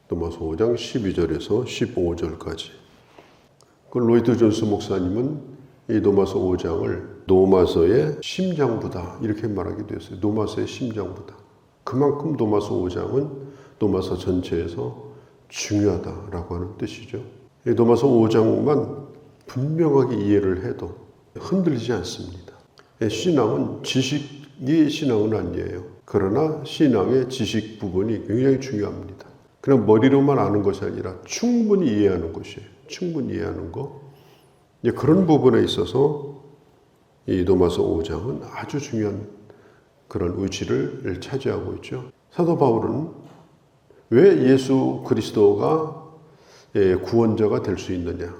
도마서 5장 12절에서 15절까지. 그 로이드 존스 목사님은 이 도마서 5장을 노마서의 심장부다 이렇게 말하기도 했어요. 노마서의 심장부다. 그만큼 도마서 5장은 도마서 전체에서 중요하다라고 하는 뜻이죠. 이 도마서 5장만 분명하게 이해를 해도 흔들리지 않습니다. 신앙은 지식이 신앙은 아니에요. 그러나 신앙의 지식 부분이 굉장히 중요합니다. 그냥 머리로만 아는 것이 아니라 충분히 이해하는 것이에요. 충분히 이해하는 것. 그런 부분에 있어서 이 도마서 5장은 아주 중요한 그런 위치를 차지하고 있죠. 사도 바울은 왜 예수 그리스도가 구원자가 될 수 있느냐?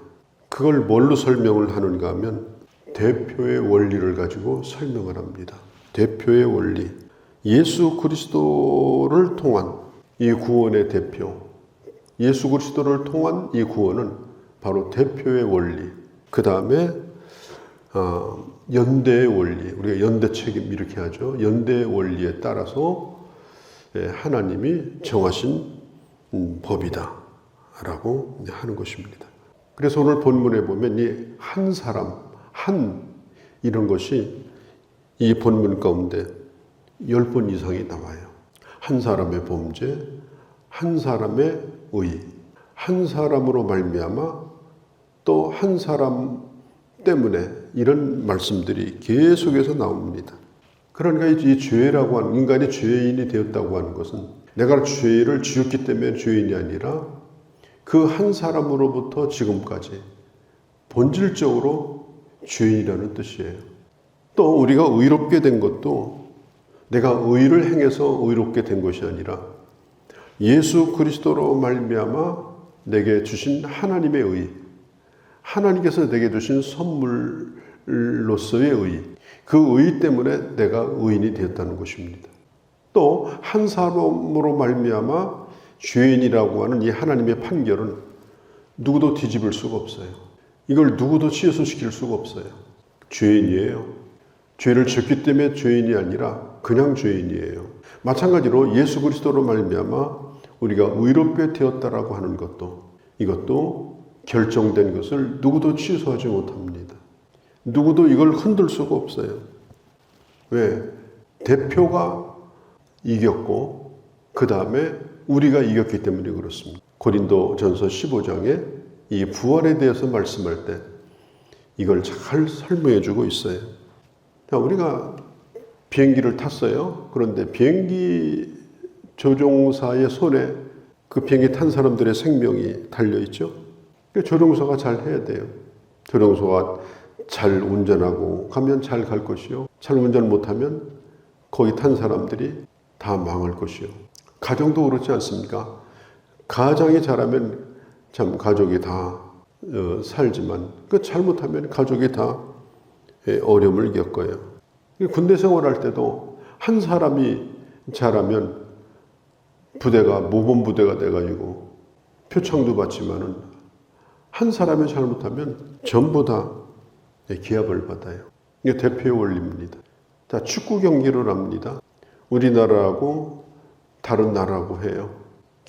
그걸 뭘로 설명을 하는가 하면 대표의 원리를 가지고 설명을 합니다. 대표의 원리. 예수 그리스도를 통한 이 구원의 대표. 예수 그리스도를 통한 이 구원은 바로 대표의 원리. 그 다음에 연대의 원리. 우리가 연대 책임 이렇게 하죠. 연대의 원리에 따라서 하나님이 정하신 법이다 라고 하는 것입니다. 그래서 오늘 본문에 보면 이 한 사람, 이런 것이 이 본문 가운데 10번 이상이 나와요. 한 사람의 범죄, 한 사람의 의, 한 사람으로 말미암아 또 한 사람 때문에 이런 말씀들이 계속해서 나옵니다. 그러니까 이 죄라고 하는, 인간이 죄인이 되었다고 하는 것은 내가 죄를 지었기 때문에 죄인이 아니라 그 한 사람으로부터 지금까지 본질적으로 죄인이라는 뜻이에요. 또 우리가 의롭게 된 것도 내가 의를 행해서 의롭게 된 것이 아니라 예수 그리스도로 말미암아 내게 주신 하나님의 의, 하나님께서 내게 주신 선물로서의 의, 그 의 때문에 내가 의인이 되었다는 것입니다. 또 한 사람으로 말미암아 죄인이라고 하는 이 하나님의 판결은 누구도 뒤집을 수가 없어요. 이걸 누구도 취소시킬 수가 없어요. 죄인이에요. 죄를 지었기 때문에 죄인이 아니라 그냥 죄인이에요. 마찬가지로 예수 그리스도로 말미암아 우리가 의롭게 되었다라고 하는 것도, 이것도 결정된 것을 누구도 취소하지 못합니다. 누구도 이걸 흔들 수가 없어요. 왜? 대표가 이겼고 그 다음에 우리가 이겼기 때문에 그렇습니다. 고린도전서 15장에 이 부활에 대해서 말씀할 때 이걸 잘 설명해 주고 있어요. 우리가 비행기를 탔어요. 그런데 비행기 조종사의 손에 그 비행기 탄 사람들의 생명이 달려있죠. 조종사가 잘 해야 돼요. 조종사가 잘 운전하고 가면 잘 갈 것이요. 잘 운전 못하면 거기 탄 사람들이 다 망할 것이요. 가정도 그렇지 않습니까? 가장이 잘하면 참 가족이 다 살지만 그 잘못하면 가족이 다 어려움을 겪어요. 군대 생활할 때도 한 사람이 잘하면 부대가 모범부대가 돼가지고 표창도 받지만은 한 사람이 잘못하면 전부 다 기합을 받아요. 이게 대표의 원리입니다. 자, 축구 경기를 합니다. 우리나라하고 다른 나라하고 해요.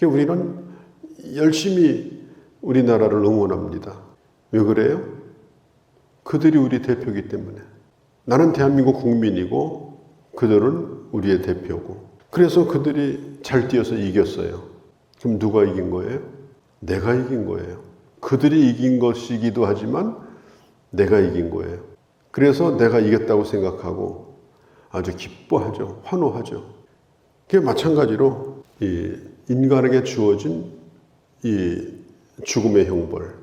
우리는 열심히 우리나라를 응원합니다. 왜 그래요? 그들이 우리 대표이기 때문에. 나는 대한민국 국민이고 그들은 우리의 대표고. 그래서 그들이 잘 뛰어서 이겼어요. 그럼 누가 이긴 거예요? 내가 이긴 거예요. 그들이 이긴 것이기도 하지만 내가 이긴 거예요. 그래서 내가 이겼다고 생각하고 아주 기뻐하죠. 환호하죠. 그게 마찬가지로 이 인간에게 주어진 이 죽음의 형벌,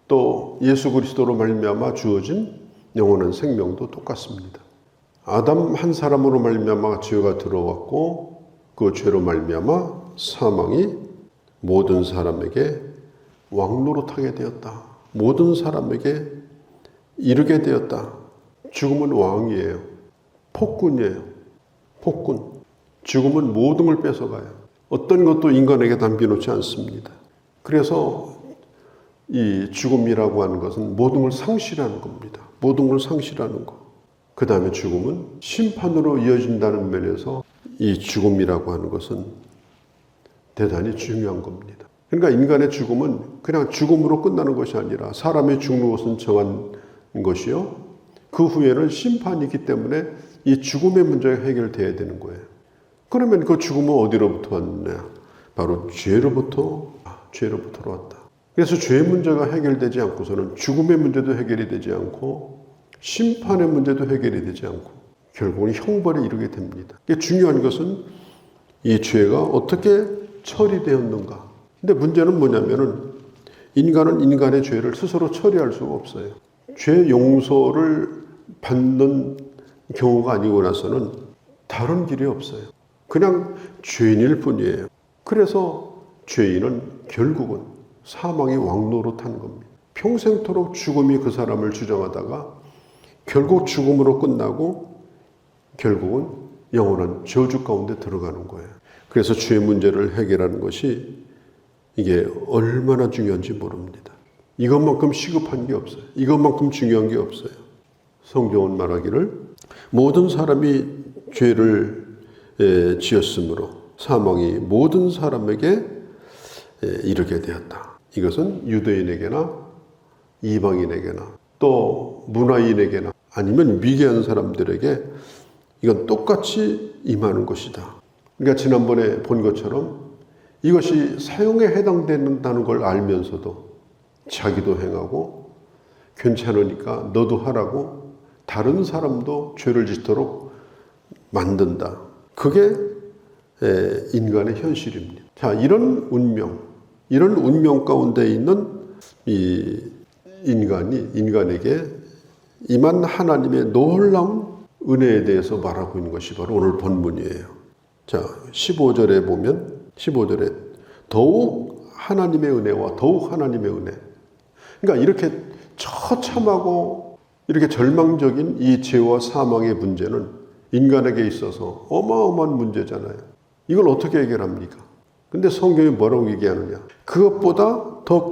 또 예수 그리스도로 말미암아 주어진 영원한 생명도 똑같습니다. 아담 한 사람으로 말미암아 죄가 들어왔고 그 죄로 말미암아 사망이 모든 사람에게 왕노릇하게 되었다. 모든 사람에게 이르게 되었다. 죽음은 왕이에요. 폭군이에요. 폭군. 죽음은 모든 걸 뺏어가요. 어떤 것도 인간에게 남겨놓지 않습니다. 그래서 이 죽음이라고 하는 것은 모든 걸 상실하는 겁니다. 모든 걸 상실하는 것. 그 다음에 죽음은 심판으로 이어진다는 면에서 이 죽음이라고 하는 것은 대단히 중요한 겁니다. 그러니까 인간의 죽음은 그냥 죽음으로 끝나는 것이 아니라 사람이 죽는 것은 정한 것이요. 그 후에는 심판이 있기 때문에 이 죽음의 문제가 해결돼야 되는 거예요. 그러면 그 죽음은 어디로부터 왔느냐? 바로 죄로부터 왔다. 그래서 죄의 문제가 해결되지 않고서는 죽음의 문제도 해결이 되지 않고 심판의 문제도 해결이 되지 않고 결국은 형벌에 이르게 됩니다. 중요한 것은 이 죄가 어떻게 처리되었는가. 근데 문제는 뭐냐면은 인간은 인간의 죄를 스스로 처리할 수가 없어요. 죄 용서를 받는 경우가 아니고 나서는 다른 길이 없어요. 그냥 죄인일 뿐이에요. 그래서 죄인은 결국은 사망의 왕노릇한 겁니다. 평생토록 죽음이 그 사람을 주장하다가 결국 죽음으로 끝나고 결국은 영원한 저주 가운데 들어가는 거예요. 그래서 죄 문제를 해결하는 것이 이게 얼마나 중요한지 모릅니다. 이것만큼 시급한 게 없어요. 이것만큼 중요한 게 없어요. 성경은 말하기를 모든 사람이 죄를 지었으므로 사망이 모든 사람에게 이르게 되었다. 이것은 유대인에게나 이방인에게나 또 문화인에게나 아니면 미개한 사람들에게 이건 똑같이 임하는 것이다. 그러니까 지난번에 본 것처럼 이것이 사형에 해당된다는 걸 알면서도 자기도 행하고 괜찮으니까 너도 하라고 다른 사람도 죄를 짓도록 만든다. 그게 인간의 현실입니다. 자, 이런 운명 가운데 있는 이 인간에게 임한 하나님의 놀라운 은혜에 대해서 말하고 있는 것이 바로 오늘 본문이에요. 자, 15절에 보면 15절에 더욱 하나님의 은혜와 더욱 하나님의 은혜. 그러니까 이렇게 처참하고 이렇게 절망적인 이 죄와 사망의 문제는 인간에게 있어서 어마어마한 문제잖아요. 이걸 어떻게 해결합니까? 근데 성경이 뭐라고 얘기하느냐? 그것보다 더욱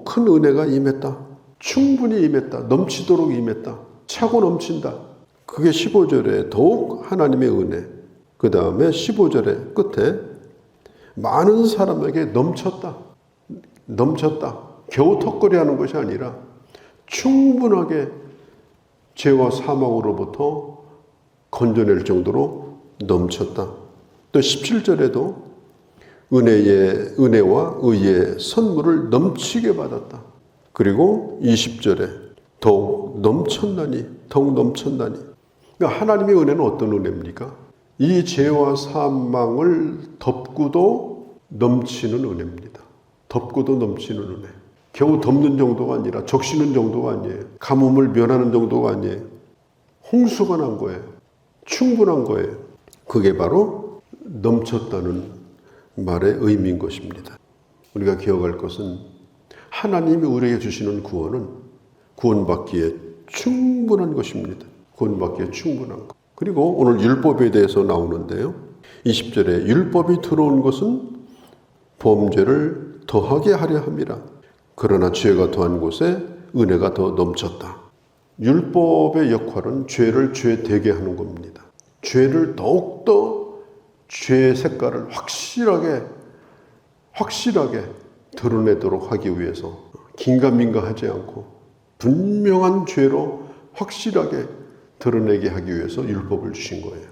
큰 은혜가 임했다. 충분히 임했다. 넘치도록 임했다. 차고 넘친다. 그게 15절에 더욱 하나님의 은혜. 그 다음에 15절의 끝에 많은 사람에게 넘쳤다. 겨우 턱걸이 하는 것이 아니라 충분하게 죄와 사망으로부터 건져낼 정도로 넘쳤다. 또 17절에도 은혜와 의의 선물을 넘치게 받았다. 그리고 20절에 더욱 넘쳤나니. 그러니까 하나님의 은혜는 어떤 은혜입니까? 이 죄와 사망을 덮고도 넘치는 은혜입니다. 덮고도 넘치는 은혜. 겨우 덮는 정도가 아니라 적시는 정도가 아니에요. 가뭄을 면하는 정도가 아니에요. 홍수가 난 거예요. 충분한 거예요. 그게 바로 넘쳤다는 말의 의미인 것입니다. 우리가 기억할 것은 하나님이 우리에게 주시는 구원은 구원받기에 충분한 것입니다. 구원받기에 충분한 것. 그리고 오늘 율법에 대해서 나오는데요. 20절에 율법이 들어온 것은 범죄를 더하게 하려 함이라. 그러나 죄가 더한 곳에 은혜가 더 넘쳤다. 율법의 역할은 죄를 죄되게 하는 겁니다. 죄를 더욱더 죄의 색깔을 확실하게 드러내도록 하기 위해서 긴가민가하지 않고 분명한 죄로 확실하게 드러내게 하기 위해서 율법을 주신 거예요.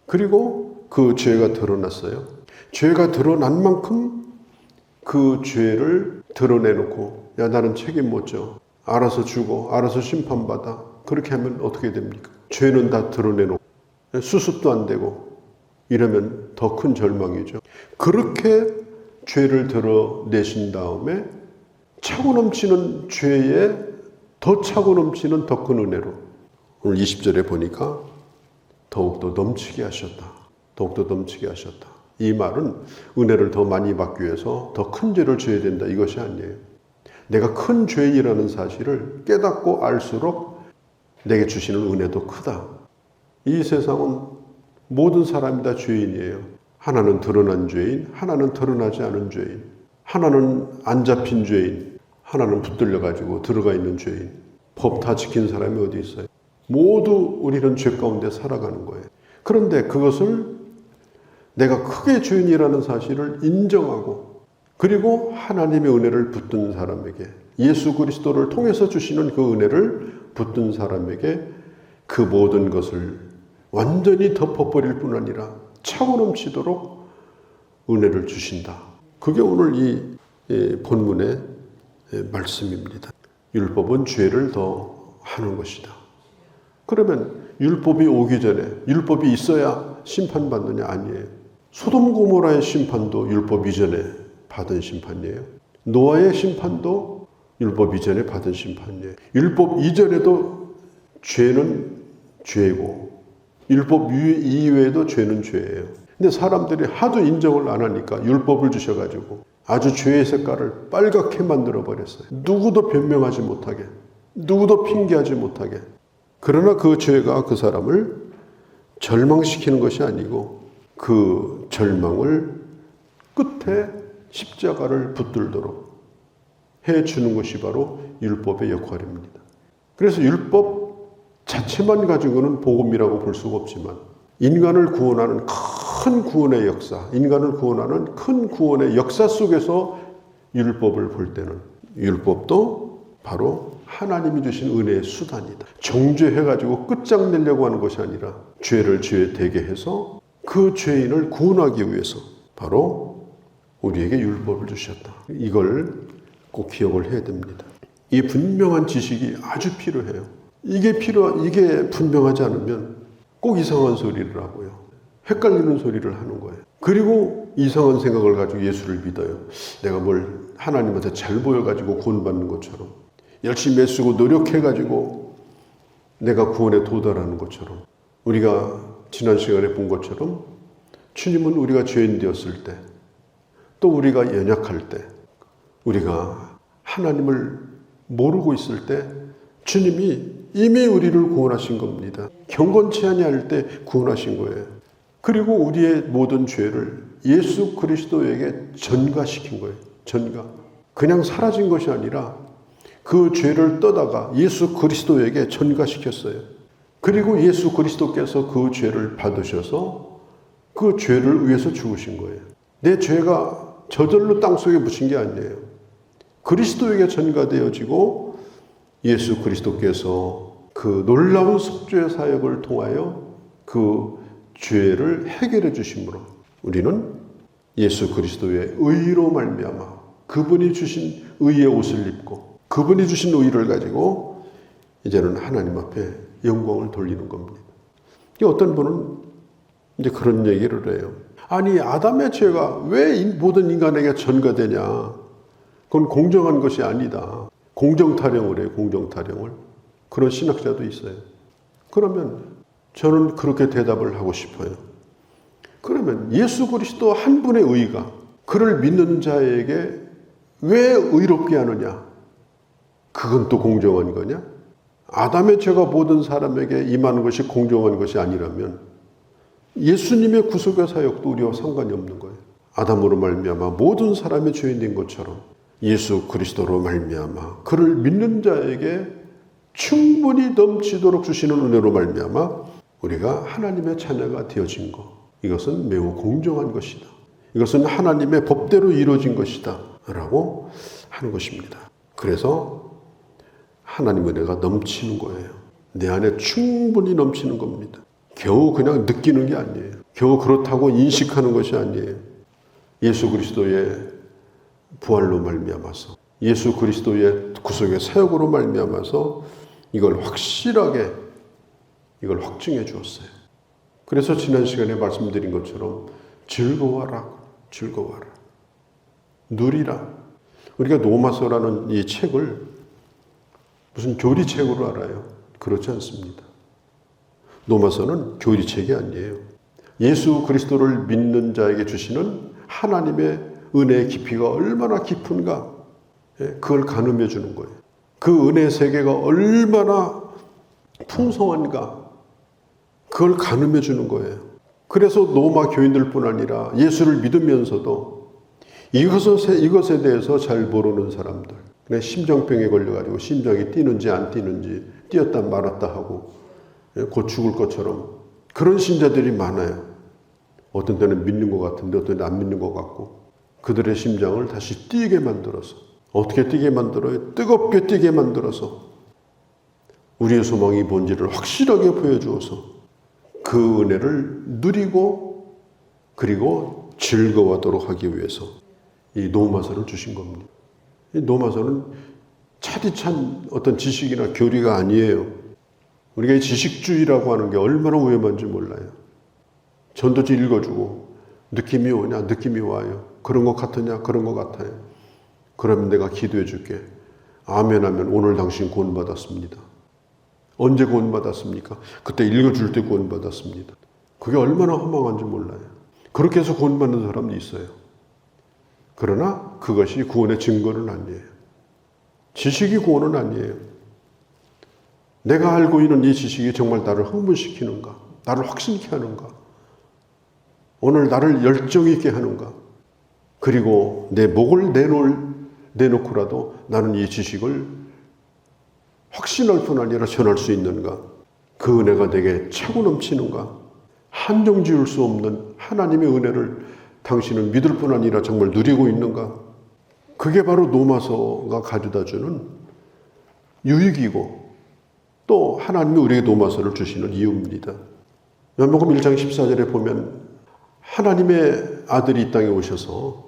그리고 그 죄가 드러났어요. 죄가 드러난 만큼 그 죄를 드러내놓고 야 나는 책임 못 져. 알아서 죽어. 알아서 심판받아. 그렇게 하면 어떻게 됩니까? 죄는 다 드러내놓고 수습도 안 되고 이러면 더 큰 절망이죠. 그렇게 죄를 드러내신 다음에 차고 넘치는 죄에 더 차고 넘치는 더 큰 은혜로 오늘 20절에 보니까 더욱더 넘치게 하셨다. 이 말은 은혜를 더 많이 받기 위해서 더 큰 죄를 져야 된다 이것이 아니에요. 내가 큰 죄인이라는 사실을 깨닫고 알수록 내게 주시는 은혜도 크다. 이 세상은 모든 사람이 다 죄인이에요. 하나는 드러난 죄인, 하나는 드러나지 않은 죄인, 하나는 안 잡힌 죄인, 하나는 붙들려가지고 들어가 있는 죄인. 법 다 지킨 사람이 어디 있어요? 모두 우리는 죄 가운데 살아가는 거예요. 그런데 그것을 내가 크게 죄인이라는 사실을 인정하고 그리고 하나님의 은혜를 붙든 사람에게 예수 그리스도를 통해서 주시는 그 은혜를 붙든 사람에게 그 모든 것을 완전히 덮어버릴 뿐 아니라 차고 넘치도록 은혜를 주신다. 그게 오늘 이 본문의 말씀입니다. 율법은 죄를 더 하는 것이다. 그러면 율법이 오기 전에 율법이 있어야 심판받느냐? 아니에요. 소돔 고모라의 심판도 율법 이전에 받은 심판이에요. 노아의 심판도 율법 이전에 받은 심판이에요. 율법 이전에도 죄는 죄고 율법 이외에도 죄는 죄예요. 근데 사람들이 하도 인정을 안 하니까 율법을 주셔가지고 아주 죄의 색깔을 빨갛게 만들어 버렸어요. 누구도 변명하지 못하게, 누구도 핑계하지 못하게. 그러나 그 죄가 그 사람을 절망시키는 것이 아니고 그 절망을 끝에 십자가를 붙들도록 해주는 것이 바로 율법의 역할입니다. 그래서 율법 자체만 가지고는 복음이라고 볼 수가 없지만 인간을 구원하는 큰 구원의 역사, 인간을 구원하는 큰 구원의 역사 속에서 율법을 볼 때는 율법도 바로 하나님이 주신 은혜의 수단이다. 정죄해가지고 끝장내려고 하는 것이 아니라 죄를 죄에 대게 해서 그 죄인을 구원하기 위해서 바로 우리에게 율법을 주셨다. 이걸 꼭 기억을 해야 됩니다. 이 분명한 지식이 아주 필요해요. 이게 분명하지 않으면 꼭 이상한 소리를 하고요. 헷갈리는 소리를 하는 거예요. 그리고 이상한 생각을 가지고 예수를 믿어요. 내가 뭘 하나님한테 잘 보여가지고 구원받는 것처럼 열심히 애쓰고 노력해가지고 내가 구원에 도달하는 것처럼 우리가 지난 시간에 본 것처럼 주님은 우리가 죄인 되었을 때 또 우리가 연약할 때 우리가 하나님을 모르고 있을 때 주님이 이미 우리를 구원하신 겁니다. 경건치 아니할 때 구원하신 거예요. 그리고 우리의 모든 죄를 예수 그리스도에게 전가시킨 거예요. 전가. 그냥 사라진 것이 아니라 그 죄를 떠다가 예수 그리스도에게 전가시켰어요. 그리고 예수 그리스도께서 그 죄를 받으셔서 그 죄를 위해서 죽으신 거예요. 내 죄가 저절로 땅속에 묻힌 게 아니에요. 그리스도에게 전가되어지고 예수 그리스도께서 그 놀라운 속죄의 사역을 통하여 그 죄를 해결해 주심으로 우리는 예수 그리스도의 의로 말미암아 그분이 주신 의의 옷을 입고 그분이 주신 의를 가지고 이제는 하나님 앞에 영광을 돌리는 겁니다. 어떤 분은 이제 그런 얘기를 해요. 아니 아담의 죄가 왜 모든 인간에게 전가되냐? 그건 공정한 것이 아니다. 공정타령을 해요. 공정타령을. 그런 신학자도 있어요. 그러면 저는 그렇게 대답을 하고 싶어요. 그러면 예수 그리스도 한 분의 의가 그를 믿는 자에게 왜 의롭게 하느냐? 그건 또 공정한 거냐? 아담의 죄가 모든 사람에게 임하는 것이 공정한 것이 아니라면 예수님의 구속의 사역도 우리와 상관이 없는 거예요. 아담으로 말미암아 모든 사람의 죄인 된 것처럼 예수 그리스도로 말미암아 그를 믿는 자에게 충분히 넘치도록 주시는 은혜로 말미암아 우리가 하나님의 자녀가 되어진 것, 이것은 매우 공정한 것이다. 이것은 하나님의 법대로 이루어진 것이다 라고 하는 것입니다. 그래서 하나님 은혜가 넘치는 거예요. 내 안에 충분히 넘치는 겁니다. 겨우 그냥 느끼는 게 아니에요. 겨우 그렇다고 인식하는 것이 아니에요. 예수 그리스도의 부활로 말미암아서 예수 그리스도의 구속의 사역으로 말미암아서 이걸 확실하게 이걸 확증해 주었어요. 그래서 지난 시간에 말씀드린 것처럼 즐거워라, 즐거워라, 누리라. 우리가 노마서라는 이 책을 무슨 교리책으로 알아요? 그렇지 않습니다. 노마서는 교리책이 아니에요. 예수 그리스도를 믿는 자에게 주시는 하나님의 은혜의 깊이가 얼마나 깊은가, 그걸 가늠해 주는 거예요. 그 은혜의 세계가 얼마나 풍성한가, 그걸 가늠해 주는 거예요. 그래서 로마 교인들뿐 아니라 예수를 믿으면서도 이것에 대해서 잘 모르는 사람들, 그냥 심장병에 걸려가지고 심장이 뛰는지 안 뛰는지, 뛰었다 말았다 하고 곧 죽을 것처럼 그런 신자들이 많아요. 어떤 때는 믿는 것 같은데 어떤 때는 안 믿는 것 같고, 그들의 심장을 다시 뛰게 만들어서, 어떻게 뛰게 만들어요? 뜨겁게 뛰게 만들어서 우리의 소망이 뭔지를 확실하게 보여주어서 그 은혜를 누리고 그리고 즐거워하도록 하기 위해서 이 노마서를 주신 겁니다. 이 노마서는 차디찬 어떤 지식이나 교리가 아니에요. 우리가 이 지식주의라고 하는 게 얼마나 위험한지 몰라요. 전도지 읽어주고 느낌이 오냐? 느낌이 와요. 그런 것 같으냐? 그런 것 같아요. 그러면 내가 기도해 줄게. 아멘 하면 오늘 당신 구원받았습니다. 언제 구원받았습니까? 그때 읽어줄 때 구원받았습니다. 그게 얼마나 허망한지 몰라요. 그렇게 해서 구원받는 사람도 있어요. 그러나 그것이 구원의 증거는 아니에요. 지식이 구원은 아니에요. 내가 알고 있는 이 지식이 정말 나를 흥분시키는가? 나를 확신케 하는가? 오늘 나를 열정 있게 하는가? 그리고 내 목을 내놓고라도 나는 이 지식을 확신할 뿐 아니라 전할 수 있는가? 그 은혜가 내게 차고 넘치는가? 한정 지을 수 없는 하나님의 은혜를 당신은 믿을 뿐 아니라 정말 누리고 있는가? 그게 바로 노마서가 가져다주는 유익이고 또 하나님이 우리에게 노마서를 주시는 이유입니다. 요한복음 1장 14절에 보면 하나님의 아들이 이 땅에 오셔서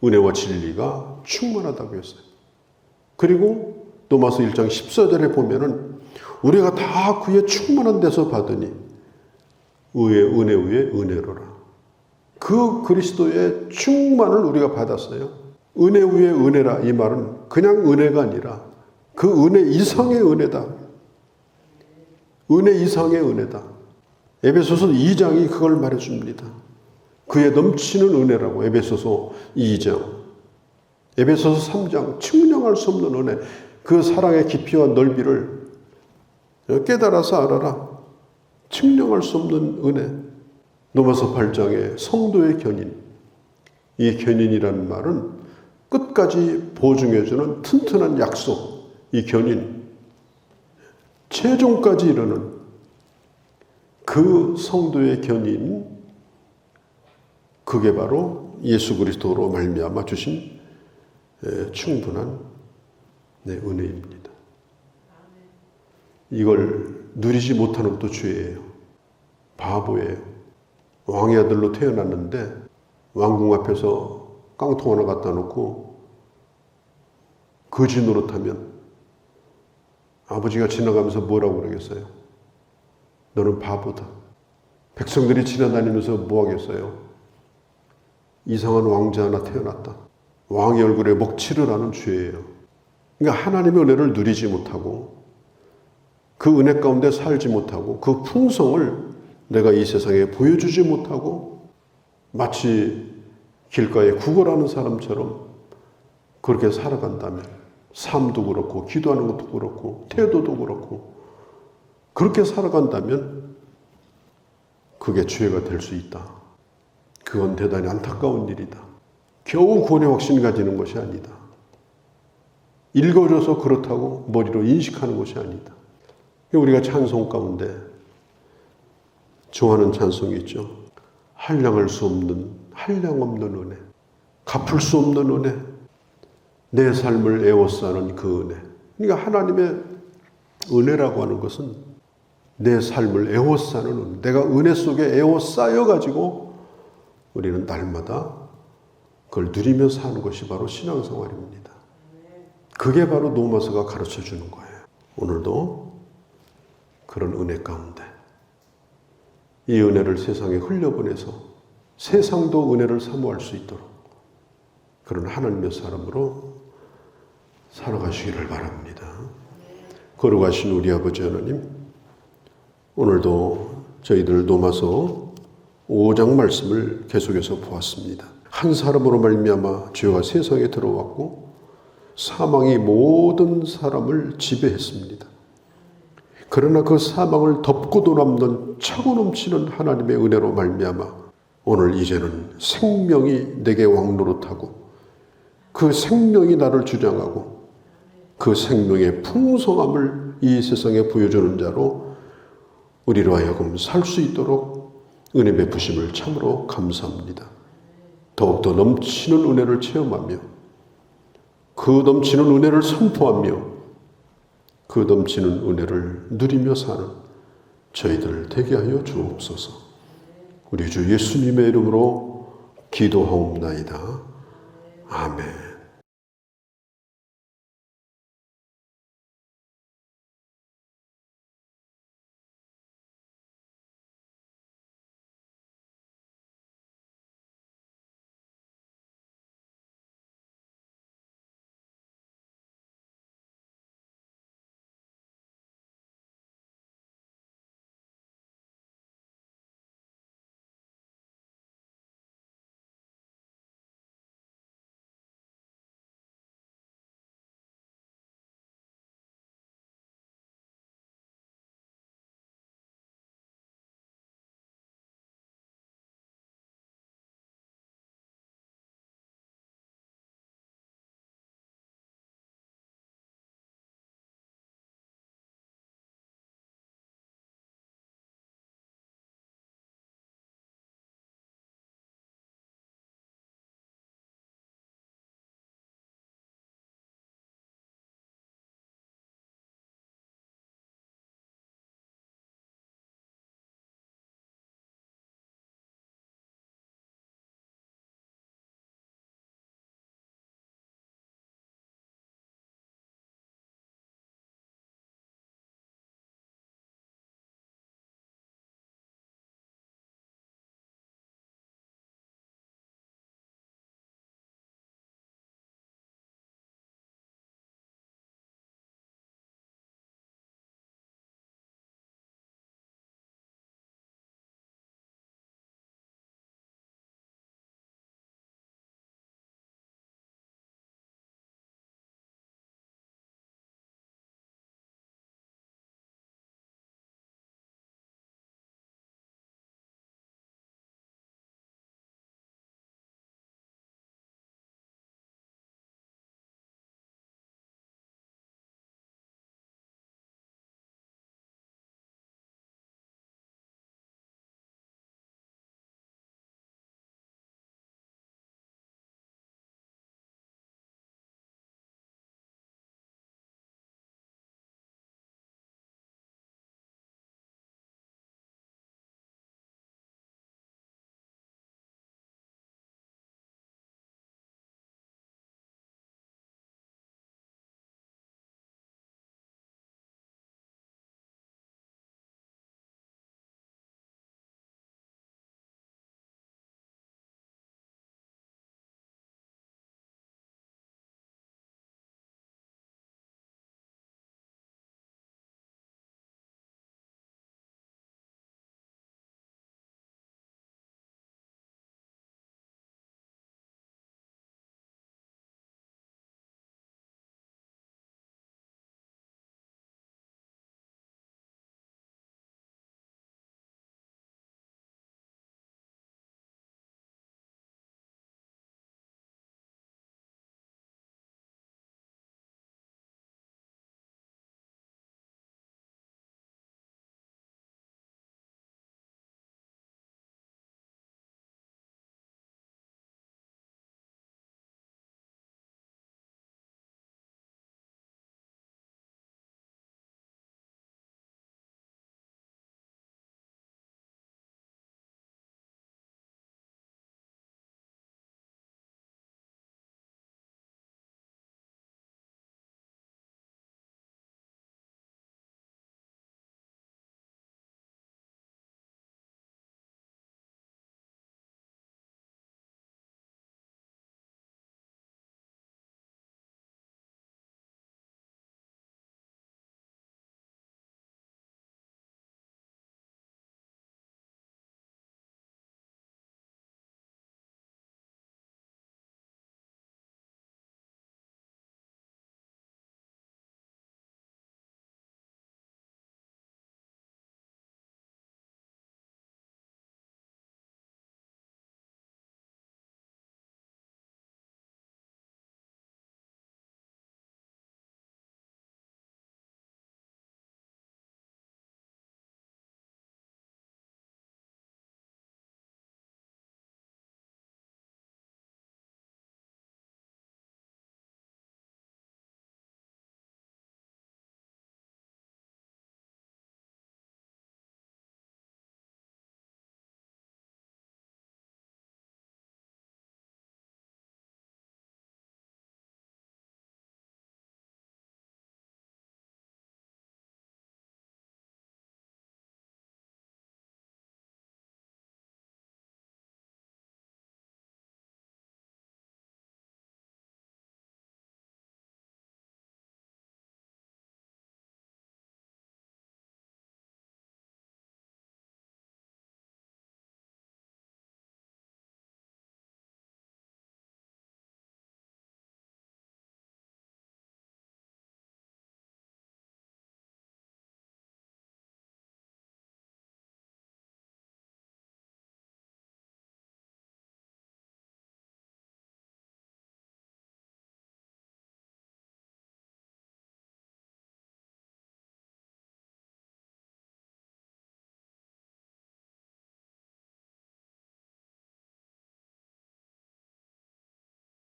은혜와 진리가 충만하다고 했어요. 그리고 노마서 1장 14절에 보면은 우리가 다 그의 충만한 데서 받으니 은혜 위에 은혜로라. 그 그리스도의 충만을 우리가 받았어요. 은혜 위에 은혜라 이 말은 그냥 은혜가 아니라 그 은혜 이상의 은혜다. 은혜 이상의 은혜다. 에베소서 2장이 그걸 말해줍니다. 그의 넘치는 은혜라고. 에베소서 2장, 에베소서 3장, 측량할 수 없는 은혜, 그 사랑의 깊이와 넓이를 깨달아서 알아라. 측량할 수 없는 은혜. 로마서 8장의 성도의 견인, 이 견인이라는 말은 끝까지 보증해주는 튼튼한 약속, 이 견인, 최종까지 이르는 그 성도의 견인, 그게 바로 예수 그리스도로 말미암아 주신 충분한 은혜입니다. 이걸 누리지 못하는 것도 죄예요. 바보예요. 왕의 아들로 태어났는데 왕궁 앞에서 깡통 하나 갖다 놓고 거지 노릇하면 아버지가 지나가면서 뭐라고 그러겠어요? 너는 바보다. 백성들이 지나다니면서 뭐 하겠어요? 이상한 왕자 하나 태어났다. 왕의 얼굴에 먹칠을 하는 죄예요. 그러니까 하나님의 은혜를 누리지 못하고 그 은혜 가운데 살지 못하고 그 풍성을 내가 이 세상에 보여주지 못하고 마치 길가에 구걸하는 사람처럼 그렇게 살아간다면 삶도 그렇고 기도하는 것도 그렇고 태도도 그렇고 그렇게 살아간다면 그게 죄가 될 수 있다. 그건 대단히 안타까운 일이다. 겨우 구원의 확신을 가지는 것이 아니다. 읽어줘서 그렇다고 머리로 인식하는 것이 아니다. 우리가 찬송 가운데 좋아하는 찬송이 있죠. 한량할 수 없는, 한량 없는 은혜, 갚을 수 없는 은혜, 내 삶을 에워싸는 그 은혜. 그러니까 하나님의 은혜라고 하는 것은 내 삶을 에워싸는 은혜. 내가 은혜 속에 에워싸여가지고 우리는 날마다 그걸 누리며 사는 것이 바로 신앙생활입니다. 그게 바로 노마서가 가르쳐주는 거예요. 오늘도 그런 은혜 가운데 이 은혜를 세상에 흘려보내서 세상도 은혜를 사모할 수 있도록 그런 하나님의 사람으로 살아가시기를 바랍니다. 거룩하신 우리 아버지 하나님, 오늘도 저희들 노마서 5장 말씀을 계속해서 보았습니다. 한 사람으로 말미암아 죄가 세상에 들어왔고 사망이 모든 사람을 지배했습니다. 그러나 그 사망을 덮고도 남는 차고 넘치는 하나님의 은혜로 말미암아 오늘 이제는 생명이 내게 왕노릇하고 그 생명이 나를 주장하고 그 생명의 풍성함을 이 세상에 보여주는 자로 우리로 하여금 살 수 있도록 은혜 베푸심을 참으로 감사합니다. 더욱더 넘치는 은혜를 체험하며 그 넘치는 은혜를 선포하며 그 넘치는 은혜를 누리며 사는 저희들 되게 하여 주옵소서. 우리 주 예수님의 이름으로 기도하옵나이다. 아멘.